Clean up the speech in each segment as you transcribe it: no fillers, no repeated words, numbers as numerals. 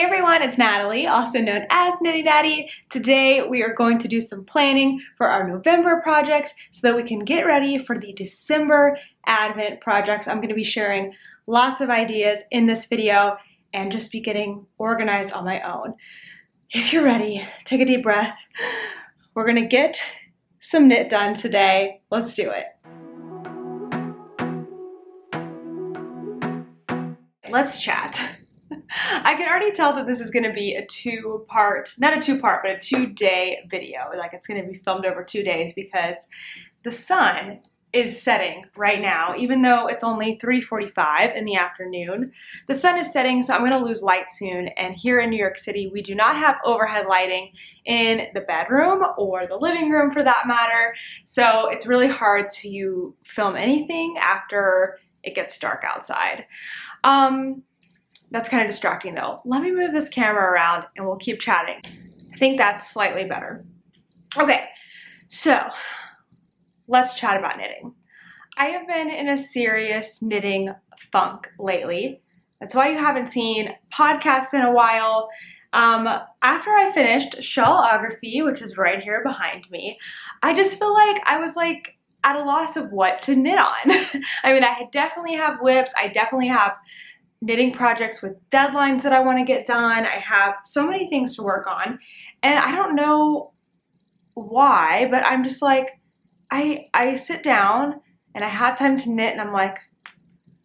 everyone, it's Natalie, also known as Knitty Natty. Today we are going to do some planning for our November projects so that we can get ready for the December Advent projects. I'm going to be sharing lots of ideas in this video and just be getting organized on my own. If you're ready, take a deep breath. We're going to get some knit done today. Let's do it. Let's chat. I can already tell that this is going to be a two-part, not a two-part, but a two-day video. Like, it's going to be filmed over 2 days because the sun is setting right now, even though it's only 3:45 in the afternoon. The sun is setting, so I'm going to lose light soon. And here in New York City, we do not have overhead lighting in the bedroom or the living room for that matter. So it's really hard to film anything after it gets dark outside. That's kind of distracting though. Let me move this camera around and we'll keep chatting. I think that's slightly better. Okay, so let's chat about knitting. I have been in a serious knitting funk lately. That's why you haven't seen podcasts in a while. After I finished shawlography, which is right here behind me, I just feel like I was at a loss of what to knit on. I mean, I definitely have whips. I definitely have knitting projects with deadlines that I want to get done. I have so many things to work on, and I don't know why, but I'm just like, I sit down and I have time to knit and I'm like,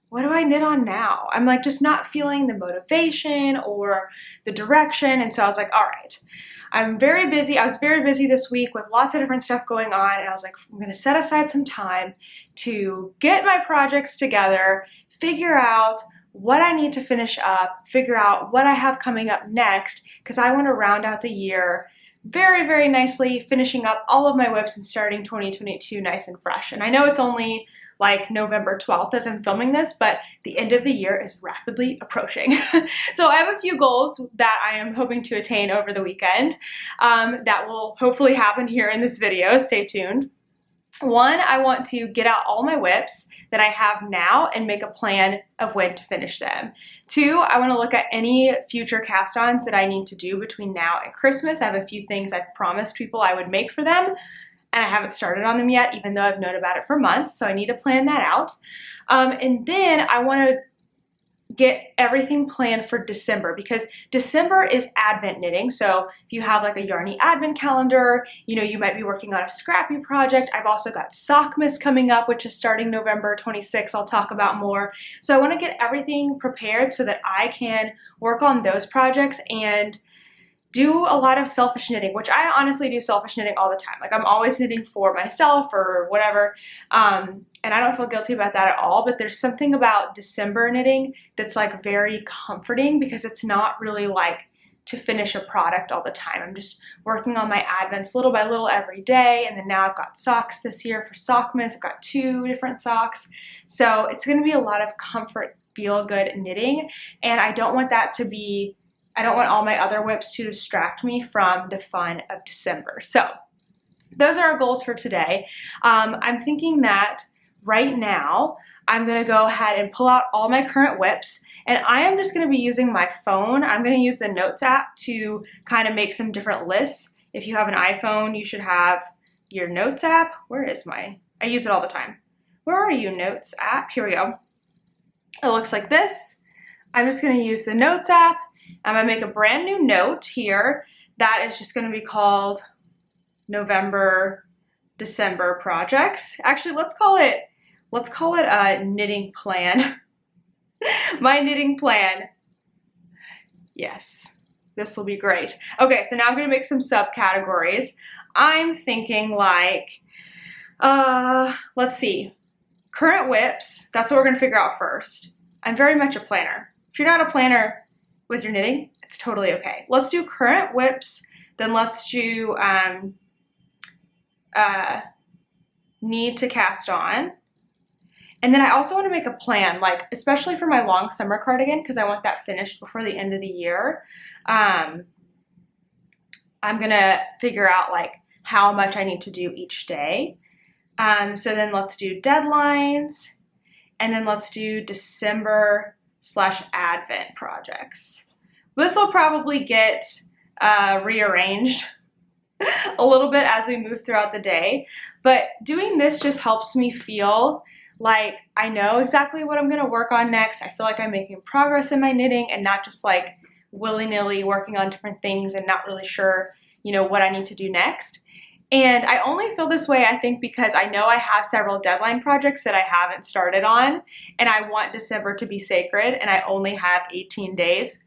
what do I knit on now? I'm like just not feeling the motivation or the direction. And so I was like, all right, I'm very busy. I was very busy this week with lots of different stuff going on. And I was like, I'm going to set aside some time to get my projects together, figure out what I need to finish up, figure out what I have coming up next, because I want to round out the year very, very nicely, finishing up all of my whips and starting 2022 nice and fresh. And I know it's only like November 12th as I'm filming this, but the end of the year is rapidly approaching. So I have a few goals that I am hoping to attain over the weekend that will hopefully happen here in this video. Stay tuned. One, I want to get out all my whips that I have now and make a plan of when to finish them. Two, I want to look at any future cast-ons that I need to do between now and Christmas. I have a few things I've promised people I would make for them, and I haven't started on them yet, even though I've known about it for months, so I need to plan that out. And then I want to get everything planned for December, because December is Advent knitting. So if you have like a Yarny Advent calendar, you know, you might be working on a scrappy project. I've also got Sockmas coming up, which is starting November 26th. I'll talk about more. So I want to get everything prepared so that I can work on those projects and do a lot of selfish knitting, which I honestly do selfish knitting all the time. Like, I'm always knitting for myself or whatever. And I don't feel guilty about that at all, but there's something about December knitting that's like very comforting, because it's not really like to finish a product all the time. I'm just working on my Advents little by little every day. And then now I've got socks this year for Sockmas. I've got 2 different socks. So it's going to be a lot of comfort, feel good knitting. And I don't want that to be, I don't want all my other whips to distract me from the fun of December. So those are our goals for today. I'm thinking that right now I'm going to go ahead and pull out all my current whips, and I am just going to be using my phone. I'm going to use the Notes app to kind of make some different lists. If you have an iPhone, you should have your Notes app. Where is my, I use it all the time. Where are you, Notes app? Here we go. It looks like this. I'm just going to use the Notes app. I'm going to make a brand new note here that is just going to be called November, December projects. Actually, let's call it a knitting plan. My knitting plan. Yes, this will be great. Okay, so now I'm going to make some subcategories. I'm thinking like, let's see, current whips. That's what we're going to figure out first. I'm very much a planner. If you're not a planner with your knitting, it's totally okay. Let's do current whips, then let's do need to cast on. And then I also want to make a plan, like especially for my long summer cardigan, because I want that finished before the end of the year. I'm gonna figure out like how much I need to do each day. So then let's do deadlines, and then let's do December/Advent projects. This will probably get rearranged a little bit as we move throughout the day, but doing this just helps me feel like I know exactly what I'm gonna work on next. I feel like I'm making progress in my knitting and not just like willy-nilly working on different things and not really sure, you know, what I need to do next. And I only feel this way, I think, because I know I have several deadline projects that I haven't started on, and I want December to be sacred, and I only have 18 days,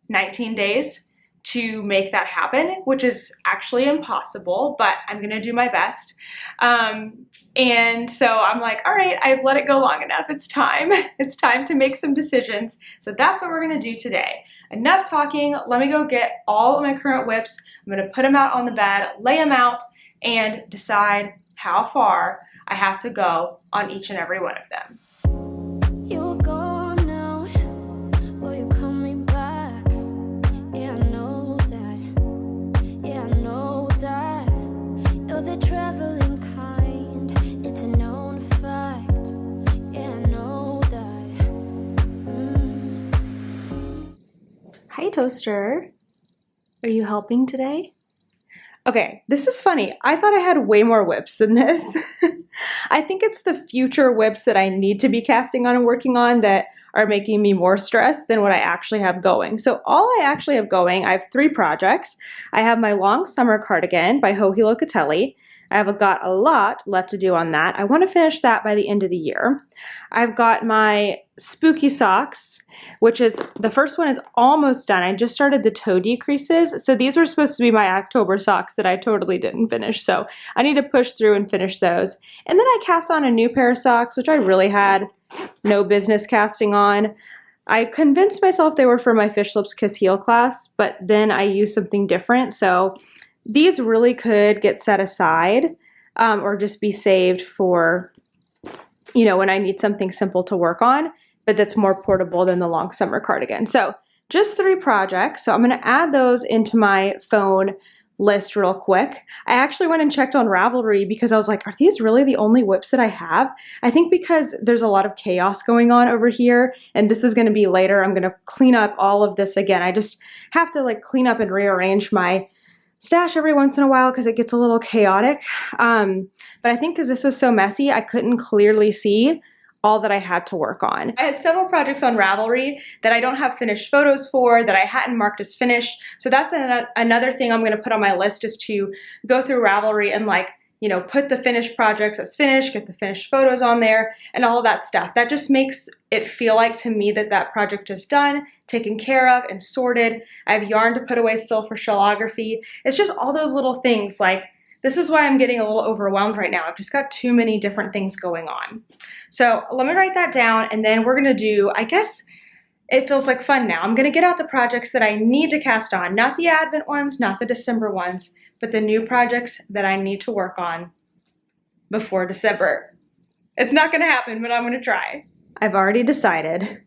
19 days to make that happen, which is actually impossible, but I'm gonna do my best. And so I'm like, all right, I've let it go long enough. It's time. It's time to make some decisions. So that's what we're gonna do today. Enough talking. Let me go get all of my current whips. I'm gonna put them out on the bed, lay them out, and decide how far I have to go on each and every one of them. You're gone now, will you call me back? Yeah, I know that. Yeah, I know that. You're the traveling kind. It's a known fact. Yeah, I know that. Hi, Toaster. Are you helping today? Okay, this is funny. I thought I had way more whips than this. I think it's the future whips that I need to be casting on and working on that are making me more stressed than what I actually have going. So all I actually have going, I have 3 projects. I have my long summer cardigan by Joji Locatelli. I've got a lot left to do on that. I want to finish that by the end of the year. I've got my spooky socks, which is, the first one is almost done. I just started the toe decreases. So these were supposed to be my October socks that I totally didn't finish. So I need to push through and finish those. And then I cast on a new pair of socks, which I really had no business casting on. I convinced myself they were for my Fish Lips Kiss Heel class, but then I used something different. So these really could get set aside or just be saved for, you know, when I need something simple to work on, but that's more portable than the long summer cardigan. So just 3 projects. So I'm going to add those into my phone list real quick. I actually went and checked on Ravelry because I was like, are these really the only whips that I have? I think because there's a lot of chaos going on over here, and this is going to be later. I'm going to clean up all of this again. I just have to like clean up and rearrange my stash every once in a while because it gets a little chaotic. But I think because this was so messy, I couldn't clearly see all that I had to work on. I had several projects on Ravelry that I don't have finished photos for, that I hadn't marked as finished. So that's another thing I'm going to put on my list, is to go through Ravelry and like, you know, put the finished projects as finished, get the finished photos on there and all of that stuff. That just makes it feel like to me that that project is done, taken care of and sorted. I have yarn to put away still for shellography. It's just all those little things. Like, this is why I'm getting a little overwhelmed right now. I've just got too many different things going on. So let me write that down, and then we're gonna do, I guess it feels like fun now. I'm gonna get out the projects that I need to cast on, not the Advent ones, not the December ones, but the new projects that I need to work on before December. It's not gonna happen, but I'm gonna try. I've already decided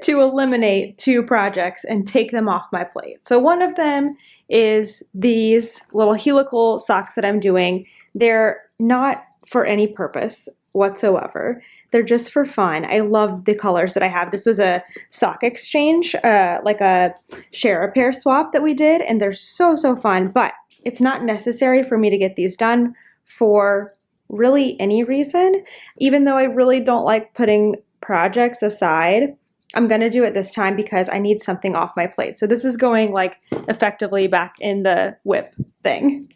to eliminate 2 projects and take them off my plate. So one of them is these little helical socks that I'm doing. They're not for any purpose whatsoever. They're just for fun. I love the colors that I have. This was a sock exchange, like a share a pair swap that we did, and they're so fun, but it's not necessary for me to get these done for really any reason. Even though I really don't like putting projects aside, I'm gonna do it this time because I need something off my plate. So this is going like effectively back in the whip thing.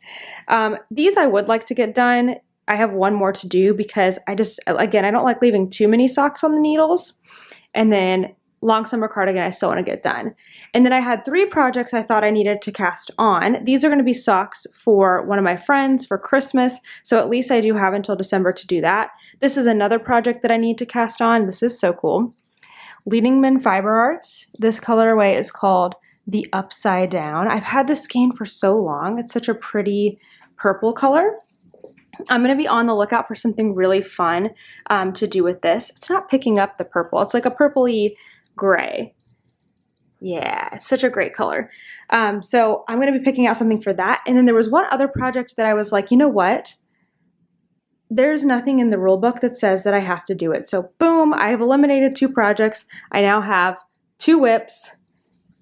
These I would like to get done. I have one more to do because I don't like leaving too many socks on the needles. And then long summer cardigan I still want to get done. And then I had 3 projects I thought I needed to cast on. These are going to be socks for one of my friends for Christmas. So at least I do have until December to do that. This is another project that I need to cast on. This is so cool. Leadingman Fiber Arts. This colorway is called the Upside Down. I've had this skein for so long. It's such a pretty purple color. I'm going to be on the lookout for something really fun to do with this. It's not picking up the purple. It's like a purpley gray. Yeah, it's such a great color. So I'm going to be picking out something for that. And then there was one other project that I was like, you know what? There's nothing in the rule book that says that I have to do it. So boom, I have eliminated 2 projects. I now have 2 whips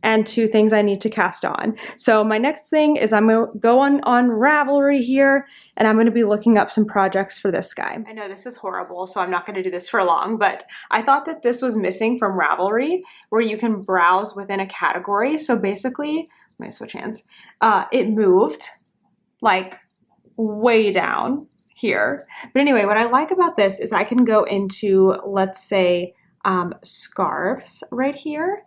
and 2 things I need to cast on. So my next thing is I'm gonna go on Ravelry here, and I'm gonna be looking up some projects for this guy. I know this is horrible, so I'm not gonna do this for long, but I thought that this was missing from Ravelry, where you can browse within a category. So basically, let me switch hands. It moved like way down here. But anyway, what I like about this is I can go into, let's say, scarves right here.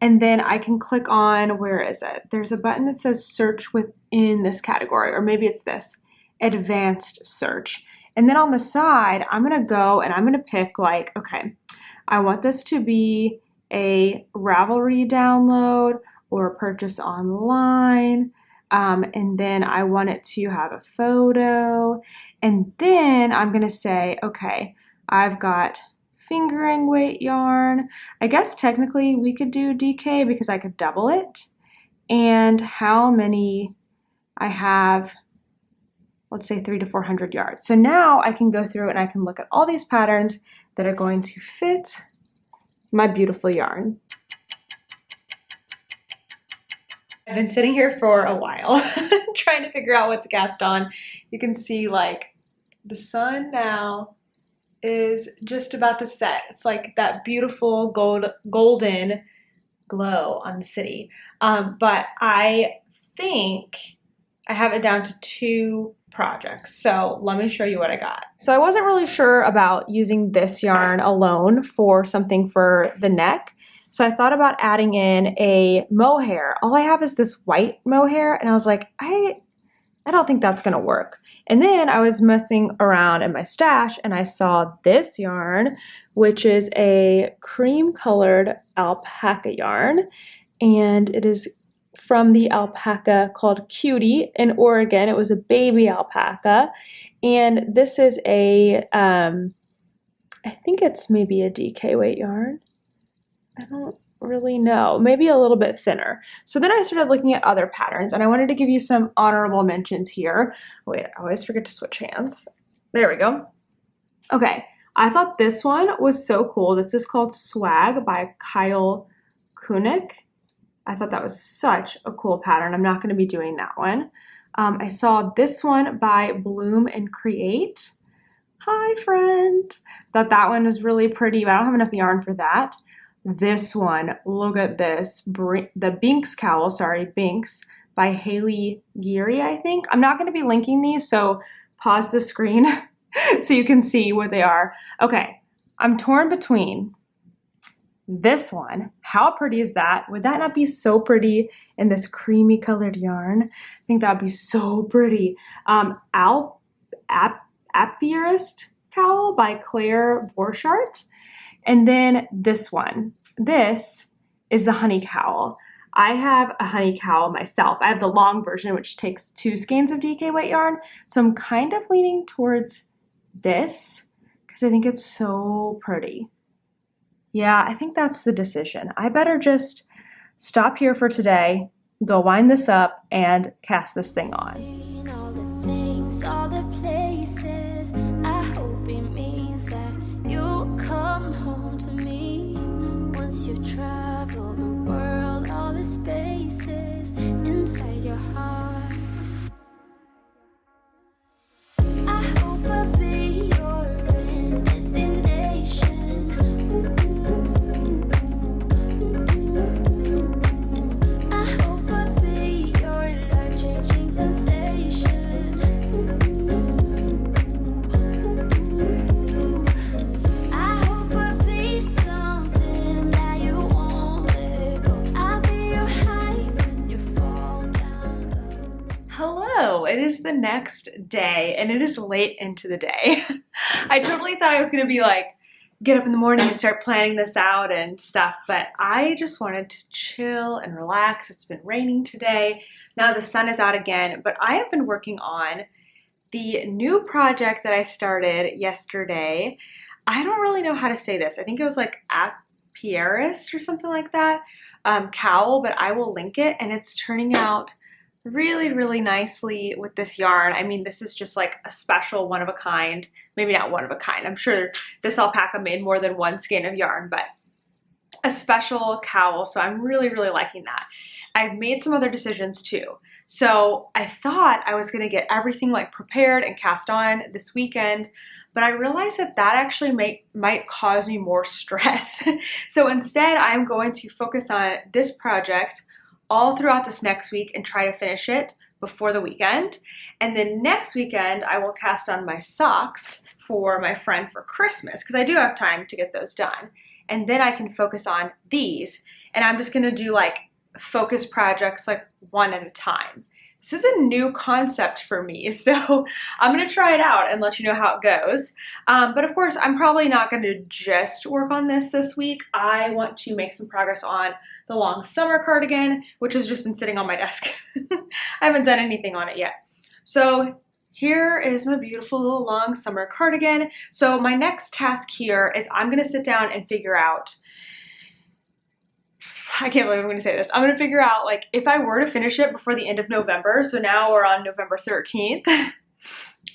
And then I can click on, where is it? There's a button that says search within this category, or maybe it's this, advanced search. And then on the side, I'm gonna go and I'm gonna pick like, okay, I want this to be a Ravelry download or purchase online. And then I want it to have a photo. And then I'm gonna say, okay, I've got fingering weight yarn. I guess technically we could do DK because I could double it. And how many I have, let's say 300 to 400 yards. So now I can go through and I can look at all these patterns that are going to fit my beautiful yarn. I've been sitting here for a while trying to figure out what to cast on. You can see like the sun now is just about to set. It's like that beautiful golden glow on the city. But I think I have it down to 2 projects. So let me show you what I got. So I wasn't really sure about using this yarn alone for something for the neck. So I thought about adding in a mohair. All I have is this white mohair, and I was like, I don't think that's gonna work. And then I was messing around in my stash and I saw this yarn, which is a cream colored alpaca yarn. And it is from the alpaca called Cutie in Oregon. It was a baby alpaca. And this is a, I think it's maybe a DK weight yarn. I don't really know, maybe a little bit thinner. So then I started looking at other patterns, and I wanted to give you some honorable mentions here. Wait, I always forget to switch hands. There we go. Okay, I thought this one was so cool. This is called Swag by Kyle Kunick. I thought that was such a cool pattern. I'm not going to be doing that one. I saw this one by Bloom and Create. Hi, friend. Thought that one was really pretty, but I don't have enough yarn for that. This one, look at this, the Binks cowl, Binks, by Haley Geary, I think. I'm not going to be linking these, so pause the screen so you can see what they are. Okay, I'm torn between this one. How pretty is that? Would that not be so pretty in this creamy colored yarn? I think that would be so pretty. Apiarist cowl by Claire Borchardt. And then this one. This is the honey cowl. I have a honey cowl myself. I have the long version, which takes 2 skeins of DK weight yarn. So I'm kind of leaning towards this because I think it's so pretty. Yeah, I think that's the decision. I better just stop here for today, go wind this up, and cast this thing on. All the places, I hope it means that you'll come home to me. Once you travel the world, all the spaces inside your heart. I hope I'll be your end destination. I hope I'll be your life-changing sensation. It is the next day and it is late into the day. I totally thought I was gonna be like, get up in the morning and start planning this out and stuff, but I just wanted to chill and relax. It's been raining today. Now the sun is out again, but I have been working on the new project that I started yesterday. I don't really know how to say this. I think it was like apiarist or something like that, cowl, but I will link it, and it's turning out really, really nicely with this yarn. I mean, this is just like a special one of a kind, maybe not one of a kind. I'm sure this alpaca made more than 1 skein of yarn, but a special cowl, so I'm really, really liking that. I've made some other decisions too. So I thought I was gonna get everything like prepared and cast on this weekend, but I realized that that actually might cause me more stress. So instead, I'm going to focus on this project all throughout this next week and try to finish it before the weekend. And then next weekend, I will cast on my socks for my friend for Christmas, because I do have time to get those done. And then I can focus on these, and I'm just gonna do like focus projects like one at a time. This is a new concept for me, so I'm gonna try it out and let you know how it goes. But of course, I'm probably not gonna just work on this week. I want to make some progress on the long summer cardigan, which has just been sitting on my desk. I haven't done anything on it yet. So here is my beautiful little long summer cardigan. So my next task here is I'm gonna sit down and figure out, I can't believe I'm gonna say this. I'm gonna figure out, like, if I were to finish it before the end of November, so now we're on November 13th,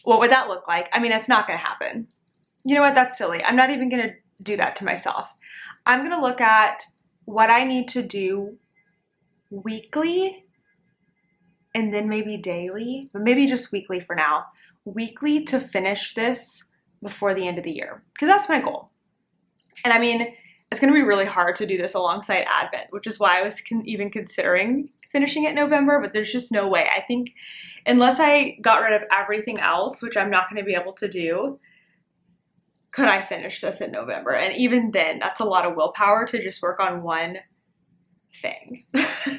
what would that look like? I mean, it's not gonna happen. You know what, that's silly. I'm not even gonna do that to myself. I'm gonna look at what I need to do weekly, and then maybe daily, but maybe just weekly for now. Weekly to finish this before the end of the year, because that's my goal. And I mean, it's gonna be really hard to do this alongside Advent, which is why I was even considering finishing it in November, but there's just no way. I think unless I got rid of everything else, which I'm not gonna be able to do, could I finish this in November? And even then, that's a lot of willpower to just work on one thing.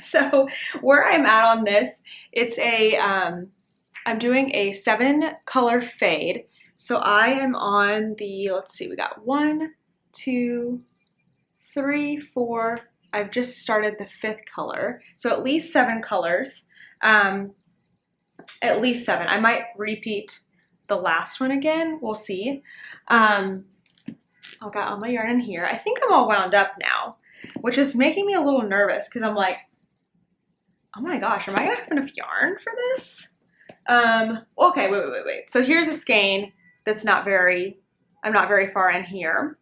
So where I'm at on this, it's a, I'm doing a 7-color fade. So I am on the, let's see, we got 1, 2, 3, 4. I've just started the 5th color. So at least 7 colors, at least 7. I might repeat the last one again, we'll see. I've got all my yarn in here. I think I'm all wound up now, which is making me a little nervous because I'm like, oh my gosh, am I gonna have enough yarn for this? Okay, wait. So here's a skein that's not very, I'm not very far in here.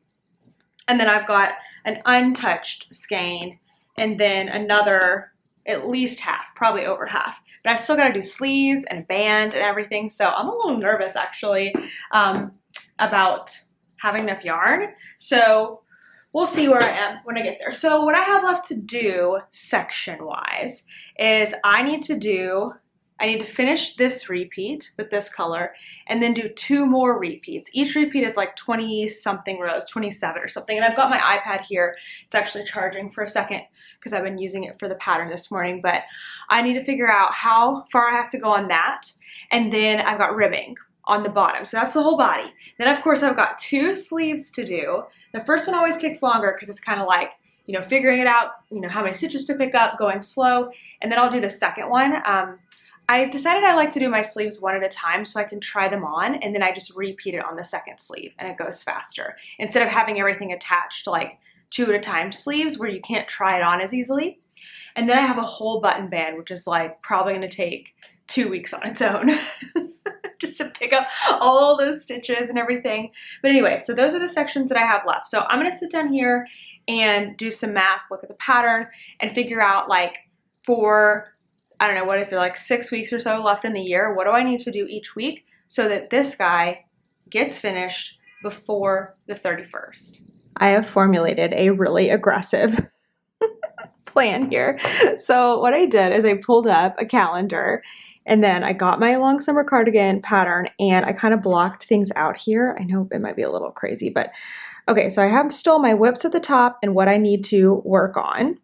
And then I've got an untouched skein and then another at least half, probably over half. But I've still got to do sleeves and a band and everything. So I'm a little nervous actually about having enough yarn. So we'll see where I am when I get there. So what I have left to do section-wise is I need to finish this repeat with this color and then do 2 more repeats. Each repeat is like 20 something rows, 27 or something. And I've got my iPad here. It's actually charging for a second because I've been using it for the pattern this morning, but I need to figure out how far I have to go on that. And then I've got ribbing on the bottom. So that's the whole body. Then of course I've got 2 sleeves to do. The first one always takes longer because it's kind of like, you know, figuring it out, you know, how many stitches to pick up, going slow. And then I'll do the second one. I decided I like to do my sleeves one at a time so I can try them on, and then I just repeat it on the second sleeve and it goes faster. Instead of having everything attached to like 2 at a time sleeves where you can't try it on as easily. And then I have a whole button band, which is like probably gonna take 2 weeks on its own just to pick up all those stitches and everything. But anyway, so those are the sections that I have left. So I'm gonna sit down here and do some math, look at the pattern, and figure out like for, I don't know, what is there, like 6 weeks or so left in the year? What do I need to do each week so that this guy gets finished before the 31st? I have formulated a really aggressive plan here. So what I did is I pulled up a calendar and then I got my long summer cardigan pattern and I kind of blocked things out here. I know it might be a little crazy, but okay, so I have still my whips at the top and what I need to work on.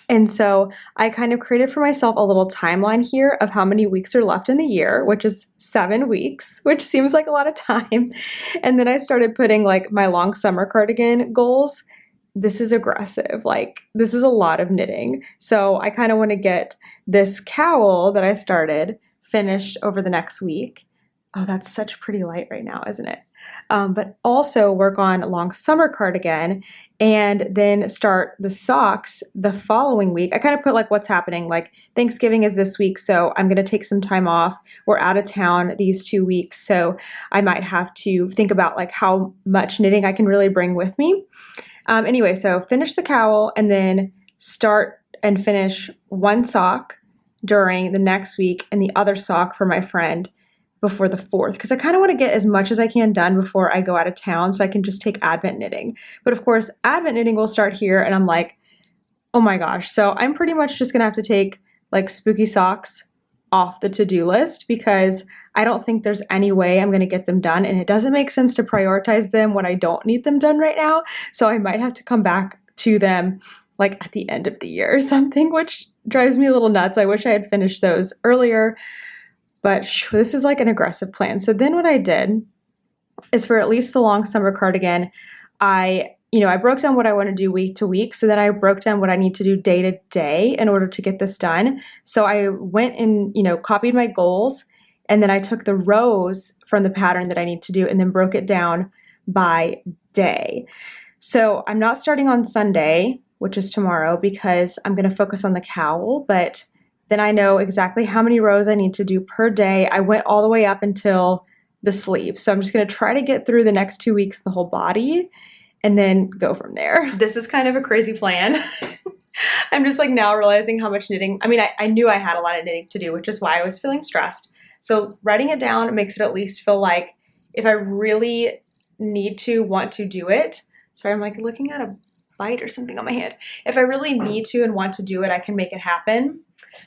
And so I kind of created for myself a little timeline here of how many weeks are left in the year, which is 7 weeks, which seems like a lot of time. And then I started putting like my long summer cardigan goals. This is aggressive, like this is a lot of knitting. So I kind of want to get this cowl that I started finished over the next week. Oh, that's such pretty light right now, isn't it? But also work on a long summer cardigan and then start the socks the following week. I kind of put like what's happening, like Thanksgiving is this week, so I'm going to take some time off. We're out of town these 2 weeks, so I might have to think about like how much knitting I can really bring with me. Anyway, so finish the cowl and then start and finish one sock during the next week and the other sock for my friend before the 4th, because I kind of want to get as much as I can done before I go out of town so I can just take Advent knitting. But of course, Advent knitting will start here and I'm like, oh my gosh. So I'm pretty much just going to have to take like spooky socks off the to-do list because I don't think there's any way I'm going to get them done, and it doesn't make sense to prioritize them when I don't need them done right now. So I might have to come back to them like at the end of the year or something, which drives me a little nuts. I wish I had finished those earlier, but this is like an aggressive plan. So then what I did is for at least the long summer cardigan, I broke down what I want to do week to week. So then I broke down what I need to do day to day in order to get this done. So I went and, copied my goals, and then I took the rows from the pattern that I need to do and then broke it down by day. So I'm not starting on Sunday, which is tomorrow, because I'm going to focus on the cowl, but then I know exactly how many rows I need to do per day. I went all the way up until the sleeve. So I'm just going to try to get through the next 2 weeks, the whole body, and then go from there. This is kind of a crazy plan. I'm just like now realizing how much knitting, I knew I had a lot of knitting to do, which is why I was feeling stressed. So writing it down makes it at least feel like if I really want to do it. Sorry, I'm like looking at a bite or something on my hand. If I really need to and want to do it, I can make it happen.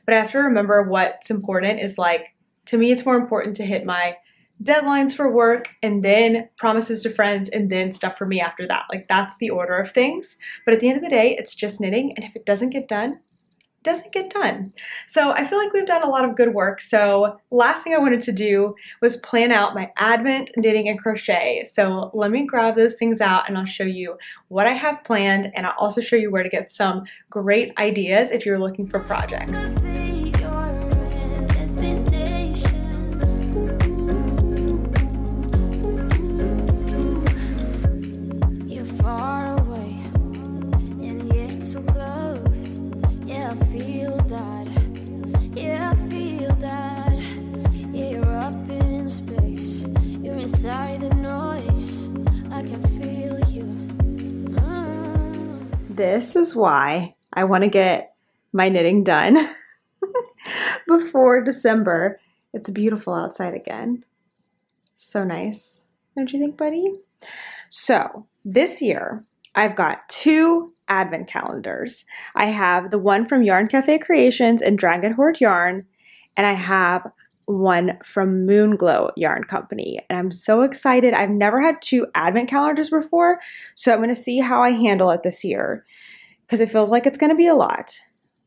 But I have to remember what's important is like, to me, it's more important to hit my deadlines for work and then promises to friends and then stuff for me after that. Like that's the order of things. But at the end of the day, it's just knitting. And if it doesn't get done, it doesn't get done. So I feel like we've done a lot of good work. So last thing I wanted to do was plan out my Advent knitting and crochet. So let me grab those things out and I'll show you what I have planned. And I'll also show you where to get some great ideas if you're looking for projects. This is why I want to get my knitting done before December. It's beautiful outside again. So nice. Don't you think, buddy? So this year, I've got 2 Advent calendars. I have the one from Yarn Cafe Creations and Dragon Horde Yarn, and I have one from Moonglow Yarn Company. And I'm so excited. I've never had 2 Advent calendars before, so I'm going to see how I handle it this year because it feels like it's going to be a lot.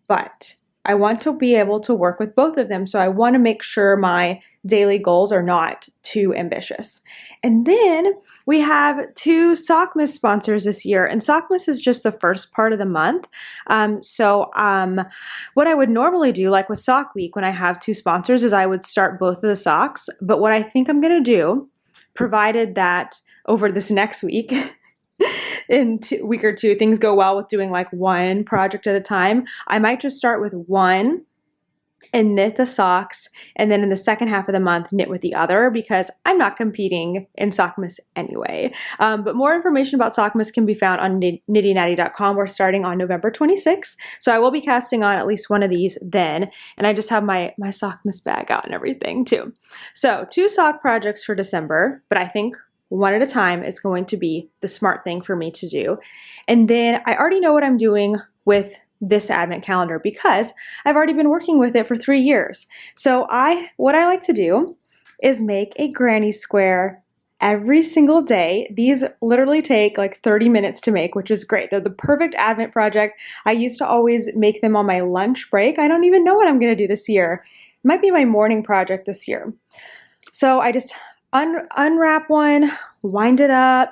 But I want to be able to work with both of them, so I want to make sure my daily goals are not too ambitious. And then we have 2 Sockmas sponsors this year, and Sockmas is just the first part of the month. What I would normally do, like with Sock Week, when I have 2 sponsors, is I would start both of the socks. But what I think I'm going to do, provided that over this next week, in a week or 2, things go well with doing like one project at a time, I might just start with one and knit the socks, and then in the second half of the month knit with the other, because I'm not competing in Sockmas anyway. But more information about Sockmas can be found on knittynatty.com. We're starting on November 26th, so I will be casting on at least one of these then, and I just have my Sockmas bag out and everything too. So 2 sock projects for December, but I think one at a time is going to be the smart thing for me to do. And then I already know what I'm doing with this Advent calendar because I've already been working with it for 3 years. So what I like to do is make a granny square every single day. These literally take like 30 minutes to make, which is great. They're the perfect Advent project. I used to always make them on my lunch break. I don't even know what I'm going to do this year. It might be my morning project this year. So I just unwrap one, wind it up,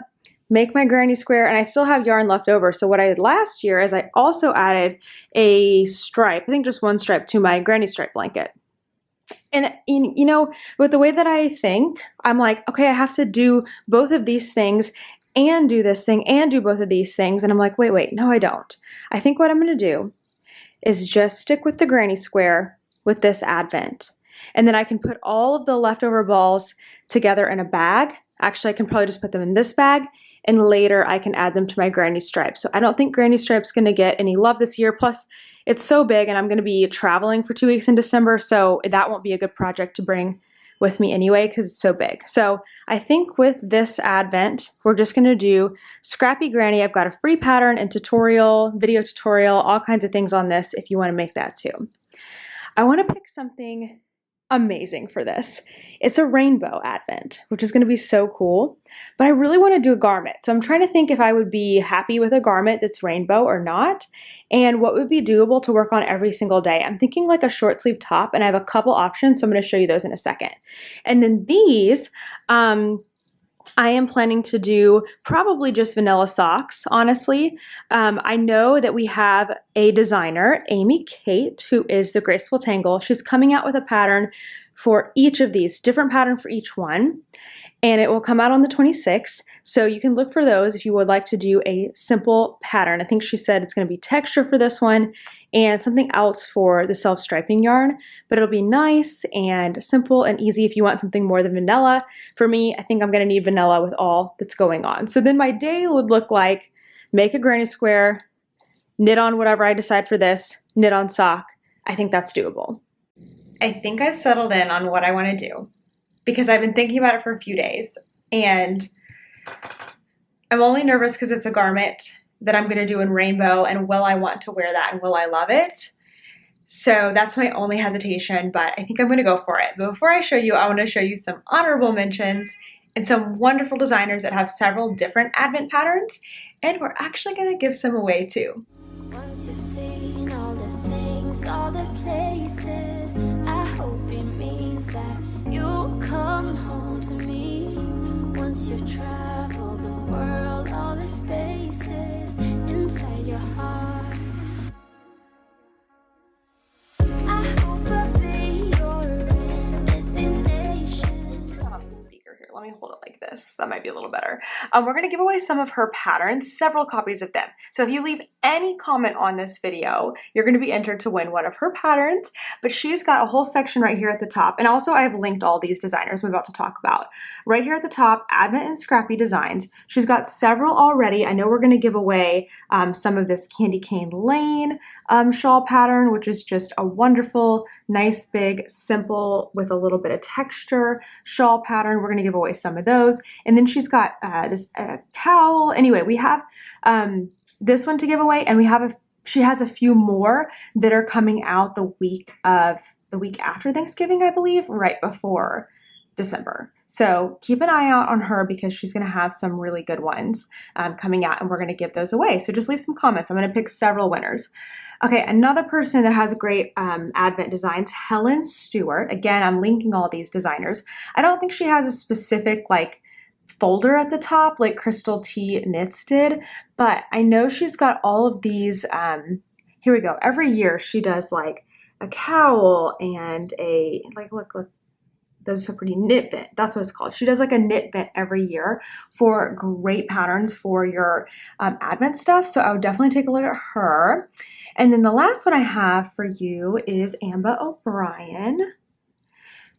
make my granny square, and I still have yarn left over. So what I did last year is I also added a stripe, I think just one stripe, to my granny stripe blanket. And with the way that I think, I'm like, okay, I have to do both of these things and do this thing and do both of these things. And I'm like, wait, no, I don't. I think what I'm going to do is just stick with the granny square with this Advent. And then I can put all of the leftover balls together in a bag. Actually, I can probably just put them in this bag and later I can add them to my granny stripe. So I don't think granny stripe's gonna get any love this year. Plus it's so big and I'm gonna be traveling for 2 weeks in December, so that won't be a good project to bring with me anyway because it's so big. So I think with this advent, we're just gonna do Scrappy Granny. I've got a free pattern and tutorial, video tutorial, all kinds of things on this if you wanna make that too. I wanna pick something amazing for this. It's a rainbow advent, which is going to be so cool, but I really want to do a garment. So I'm trying to think if I would be happy with a garment that's rainbow or not, and what would be doable to work on every single day. I'm thinking like a short sleeve top, and I have a couple options, so I'm going to show you those in a second. And then these, I am planning to do probably just vanilla socks, honestly. I know that we have a designer, Amy Kate, who is the Graceful Tangle. She's coming out with a pattern for each of these, different pattern for each one, and it will come out on the 26th. So you can look for those if you would like to do a simple pattern. I think she said it's going to be texture for this one and something else for the self-striping yarn, but it'll be nice and simple and easy if you want something more than vanilla. For me, I think I'm going to need vanilla with all that's going on. So then my day would look like make a granny square, knit on whatever I decide for this, knit on sock. I think that's doable. I think I've settled in on what I want to do because I've been thinking about it for a few days, and I'm only nervous because it's a garment that I'm going to do in rainbow, and will I want to wear that and will I love it? So that's my only hesitation, but I think I'm going to go for it. But before I show you, I want to show you some honorable mentions and some wonderful designers that have several different advent patterns, and we're actually going to give some away too. Once you've seen all the things, all the places, I hope it means that you'll come home to me. Once you travel the world, all the spaces inside your heart, I hope I'll be your destination. On the speaker here, let me hold it like this. That might be a little better. We're going to give away some of her patterns, several copies of them. So if you leave any comment on this video, you're going to be entered to win one of her patterns, but she's got a whole section right here at the top. And also I have linked all these designers we're about to talk about. Right here at the top, Advent and Scrappy Designs. She's got several already. I know we're going to give away some of this Candy Cane Lane shawl pattern, which is just a wonderful, nice, big, simple, with a little bit of texture shawl pattern. We're going to give away some of those. And then she's got this cowl. Anyway, we have this one to give away, and she has a few more that are coming out the week after Thanksgiving, I believe, right before December. So keep an eye out on her because she's going to have some really good ones coming out, and we're going to give those away. So just leave some comments. I'm going to pick several winners. Okay, another person that has great Advent designs, Helen Stewart. Again, I'm linking all these designers. I don't think she has a specific like folder at the top like Crystal T Knits did, but I know she's got all of these. Here we go. Every year she does like a cowl and a look. Those are pretty knit bent. That's what it's called. She does like a knit bent every year for great patterns for your Advent stuff. So I would definitely take a look at her. And then the last one I have for you is Amba O'Brien.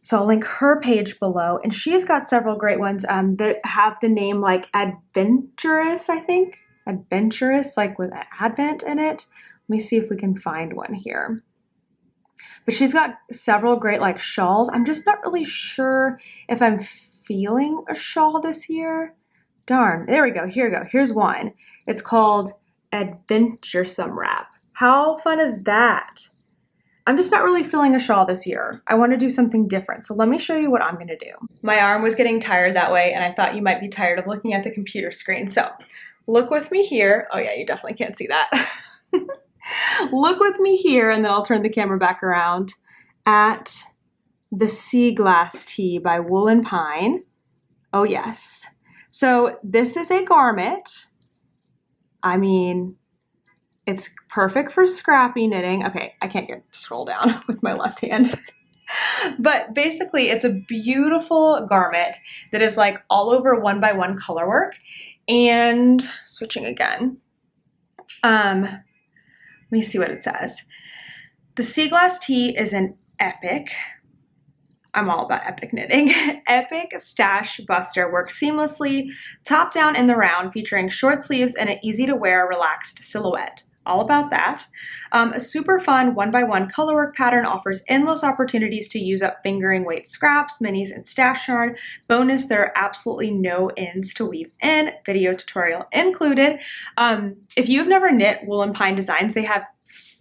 So I'll link her page below. And she's got several great ones that have the name like Adventurous, I think. Adventurous, like with Advent in it. Let me see if we can find one here. But she's got several great like shawls. I'm just not really sure if I'm feeling a shawl this year. Darn, there we go, here we go. Here's one. It's called Adventuresome Wrap. How fun is that? I'm just not really feeling a shawl this year. I want to do something different. So let me show you what I'm gonna do. My arm was getting tired that way, and I thought you might be tired of looking at the computer screen. So look with me here. Oh yeah, you definitely can't see that. Look with me here, and then I'll turn the camera back around at the Sea Glass Tee by Wool & Pine. Oh yes. So this is a garment. I mean, it's perfect for scrappy knitting. Okay, I can't scroll down with my left hand. But basically, it's a beautiful garment that is like all over 1x1 color work. And switching again. Let me see what it says. The Sea Glass Tee is an epic. I'm all about epic knitting. Epic Stash Buster works seamlessly, top down in the round, featuring short sleeves and an easy to wear relaxed silhouette. All about that. A super fun 1x1 colorwork pattern offers endless opportunities to use up fingering weight scraps, minis, and stash yarn. Bonus, there are absolutely no ends to weave in, video tutorial included. If you've never knit Wool and Pine Designs, they have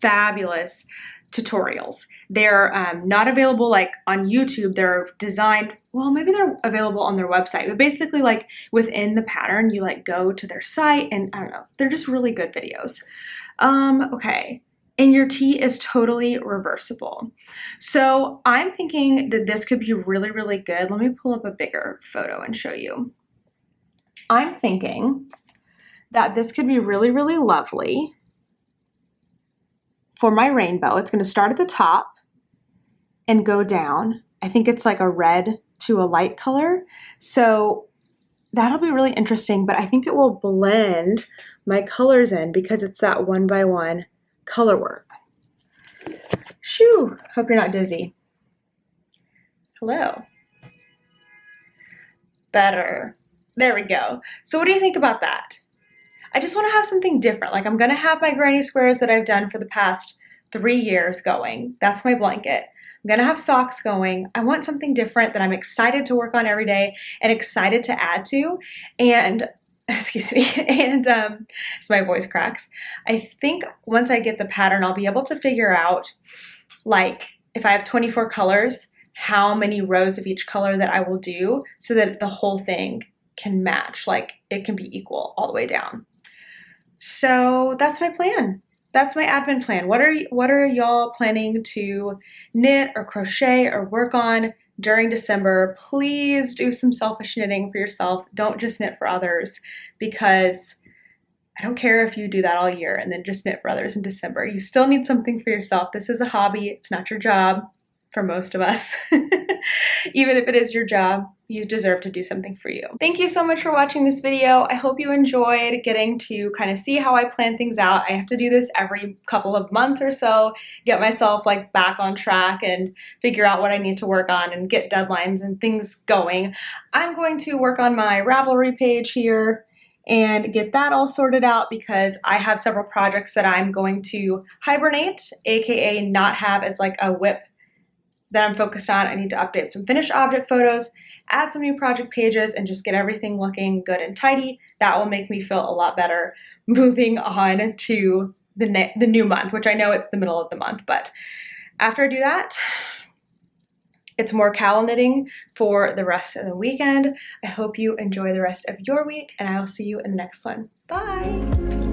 fabulous tutorials. They're not available like on YouTube. They're designed, well, maybe they're available on their website, but basically like within the pattern, you like go to their site and I don't know, they're just really good videos. Okay, and your tee is totally reversible. So I'm thinking that this could be really, really good. Let me pull up a bigger photo and show you. I'm thinking that this could be really, really lovely for my rainbow. It's going to start at the top and go down. I think it's like a red to a light color. So that'll be really interesting, but I think it will blend my colors in because it's that 1x1 color work. Shoo, hope you're not dizzy. Hello. Better. There we go. So what do you think about that? I just want to have something different. Like I'm going to have my granny squares that I've done for the past 3 years going. That's my blanket. I'm going to have socks going. I want something different that I'm excited to work on every day and excited to add to. And excuse me, and so my voice cracks. I think once I get the pattern, I'll be able to figure out, like, if I have 24 colors, how many rows of each color that I will do so that the whole thing can match, like it can be equal all the way down. So that's my plan. That's my advent plan. What are y'all planning to knit or crochet or work on during December? Please do some selfish knitting for yourself. Don't just knit for others, because I don't care if you do that all year and then just knit for others in December. You still need something for yourself. This is a hobby. It's not your job for most of us. Even if it is your job, you deserve to do something for you. Thank you so much for watching this video. I hope you enjoyed getting to kind of see how I plan things out. I have to do this every couple of months or so, get myself like back on track and figure out what I need to work on and get deadlines and things going. I'm going to work on my Ravelry page here and get that all sorted out because I have several projects that I'm going to hibernate, aka not have as like a whip that I'm focused on. I need to update some finished object photos, add some new project pages, and just get everything looking good and tidy. That will make me feel a lot better moving on to the new month, which I know it's the middle of the month, but after I do that, it's more cowl knitting for the rest of the weekend. I hope you enjoy the rest of your week, and I will see you in the next one. Bye!